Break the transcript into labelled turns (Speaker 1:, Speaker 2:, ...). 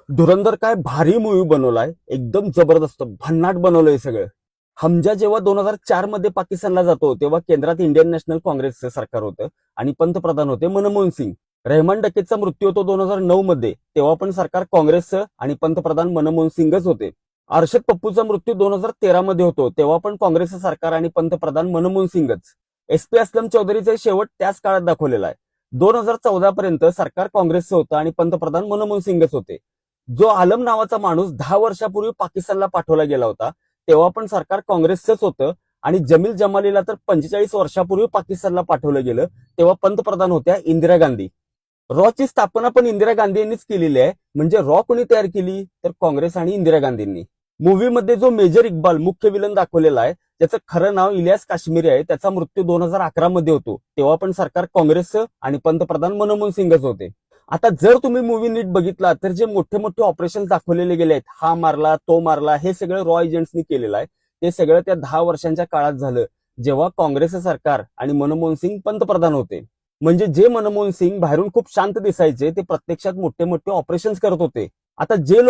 Speaker 1: धुरंधर काय भारी मूवी बनवलाय, एकदम जबरदस्त भन्नाट बनवलंय सगळं. हमजा जेव्हा 2004 मध्ये पाकिस्तानला जातो तेव्हा केंद्रात इंडियन नॅशनल काँग्रेसचं सरकार होतं आणि पंतप्रधान होते मनमोहन सिंग. रहमान डकेतचा मृत्यू होतो 2009 मध्ये, तेव्हा पण सरकार काँग्रेसचं आणि पंतप्रधान मनमोहन सिंगच होते. अर्शद पप्पूचा मृत्यू 2013 मध्ये होतो, तेव्हा पण काँग्रेसचं सरकार आणि पंतप्रधान मनमोहन सिंगच. SP असलम चौधरीचे शेवट त्याच काळात दाखवलेला आहे. 2014 पर्यंत सरकार काँग्रेसचं होतं आणि पंतप्रधान मनमोहन सिंगच होते. जो आलम नावाचा माणूस 10 वर्षापूर्वी पाकिस्तानला पाठवला गेला होता, तेव्हा पण सरकार काँग्रेसचंच होतं आणि जमील जमालीला तर 45 वर्षापूर्वी पाकिस्तानला पाठवलं गेलं, तेव्हा पंतप्रधान होत्या इंदिरा गांधी. रॉची स्थापना पण इंदिरा गांधी यांनीच केलेली आहे. म्हणजे रॉ कोणी तयार केली तर काँग्रेस आणि इंदिरा गांधींनी. मूव्हीमध्ये जो मेजर इक्बाल मुख्य विलन दाखवलेला आहे, त्याचं खरं नाव इलियास काश्मीरी आहे. त्याचा मृत्यू 2011 मध्ये होतो, तेव्हा पण सरकार काँग्रेसचं आणि पंतप्रधान मनमोहन सिंगच होते. आता जर तुम्ही मूव्ही नीट बघितला तर जे मोठे मोठे ऑपरेशन दाखवलेले गेले आहेत, हा मारला तो मारला, हे सगळं रॉ एजंट्सनी केलेलं आहे. ते सगळं त्या 10 वर्षांच्या काळात झालं, जेव्हा काँग्रेसचं सरकार आणि मनमोहन सिंग पंतप्रधान होते. म्हणजे जे मनमोहन सिंग बाहेरून खूप शांत दिसायचे, ते प्रत्यक्षात मोठे मोठे ऑपरेशन्स करत होते. आता जे लोक